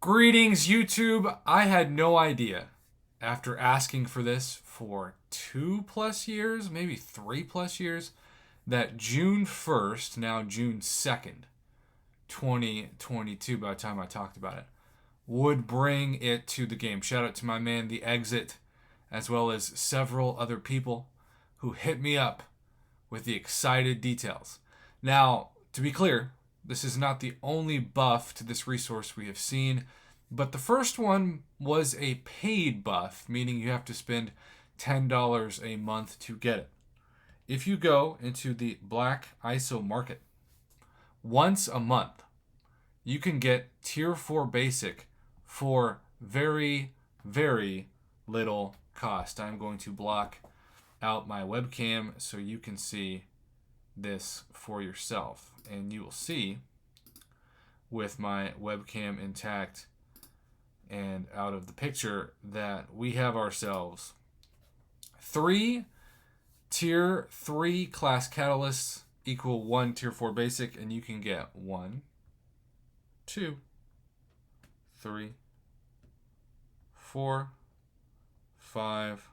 Greetings, YouTube. I had no idea after asking for this for 2+ years, maybe 3+ years, that June 1st, now June 2nd, 2022, by the time I talked about it, would bring it to the game. Shout out to my man, The Exit, as well as several other people who hit me up with the excited details. Now, to be clear, this is not the only buff to this resource we have seen, but the first one was a paid buff, meaning you have to spend $10 a month to get it. If you go into the Black ISO market, once a month, you can get Tier 4 Basic for very, very little cost. I'm going to block out my webcam so you can see this for yourself. And you will see, with my webcam intact and out of the picture, that we have ourselves 3 Tier 3 class catalysts equal 1 Tier 4 Basic, and you can get 1, 2, 3, 4, 5,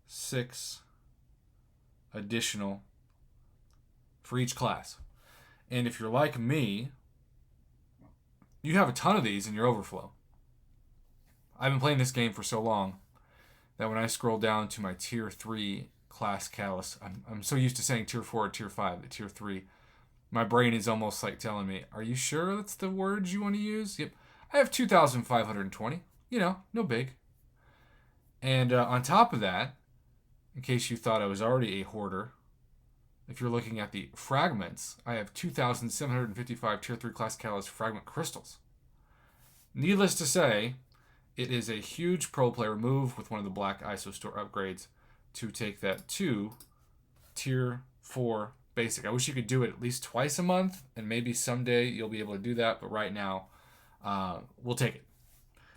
6 additional for each class. And if you're like me, you have a ton of these in your overflow. I've been playing this game for so long that when I scroll down to my Tier 3 class catalyst, I'm so used to saying Tier 4 or Tier 5, that Tier 3, my brain is almost like telling me, are you sure that's the words you want to use? Yep. I have 2,520. No big. And on top of that, in case you thought I was already a hoarder, if you're looking at the fragments, I have 2,755 Tier 3 class catalyst fragment crystals. Needless to say, it is a huge pro player move with one of the Black ISO store upgrades to take that to Tier 4 Basic. I wish you could do it at least twice a month, and maybe someday you'll be able to do that, but right now, we'll take it.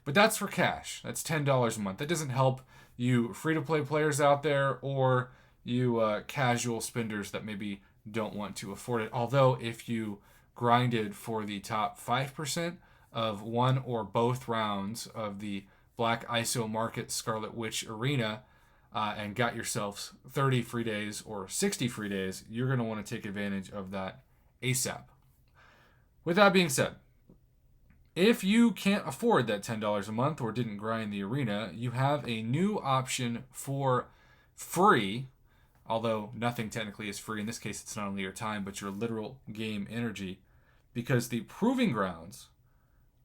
But that's for cash. That's $10 a month. That doesn't help you free-to-play players out there or you casual spenders that maybe don't want to afford it. Although if you grinded for the top 5% of one or both rounds of the Black ISO Market Scarlet Witch Arena and got yourselves 30 free days or 60 free days, you're going to want to take advantage of that ASAP. With that being said, if you can't afford that $10 a month or didn't grind the arena, you have a new option for free. Although nothing technically is free. In this case, it's not only your time, but your literal game energy. Because the Proving Grounds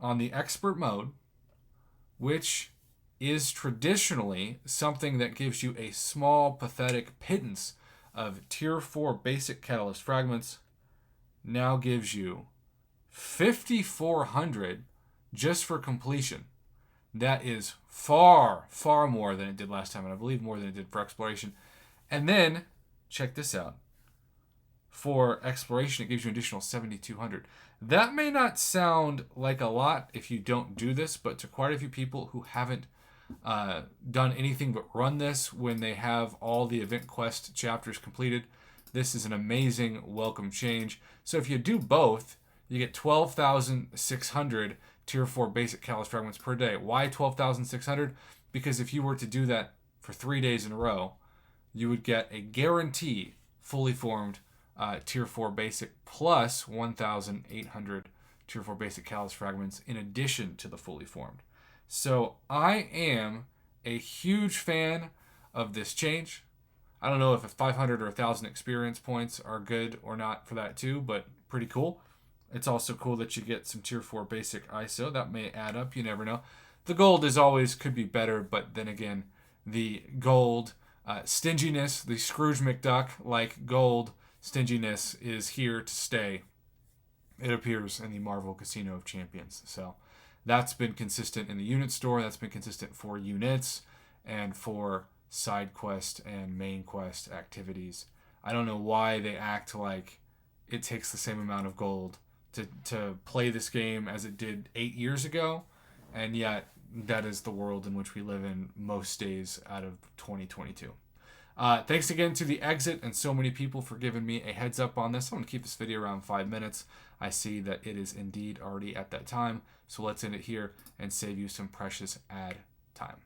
on the Expert mode, which is traditionally something that gives you a small, pathetic pittance of Tier 4 Basic Catalyst Fragments, now gives you 5,400 just for completion. That is far, far more than it did last time, and I believe more than it did for Exploration. And then, check this out. For Exploration, it gives you an additional 7,200. That may not sound like a lot if you don't do this, but to quite a few people who haven't done anything but run this when they have all the event quest chapters completed, this is an amazing welcome change. So if you do both, you get 12,600 Tier 4 Basic Catalyst Fragments per day. Why 12,600? Because if you were to do that for 3 days in a row, you would get a guaranteed fully formed Tier 4 Basic plus 1,800 Tier 4 Basic Catalyst Fragments in addition to the fully formed. So I am a huge fan of this change. I don't know if 500 or 1,000 experience points are good or not for that too, but pretty cool. It's also cool that you get some Tier 4 Basic ISO. That may add up. You never know. The gold is always could be better, but then again, the gold stinginess, the Scrooge McDuck like gold stinginess is here to stay. It appears in the Marvel Casino of Champions. So that's been consistent in the unit store. That's been consistent for units and for side quest and main quest activities. I don't know why they act like it takes the same amount of gold to play this game as it did 8 years ago, and yet that is the world in which we live in most days out of 2022. Thanks again to The Exit and so many people for giving me a heads up on this. I'm going to keep this video around 5 minutes. I see that it is indeed already at that time. So let's end it here and save you some precious ad time.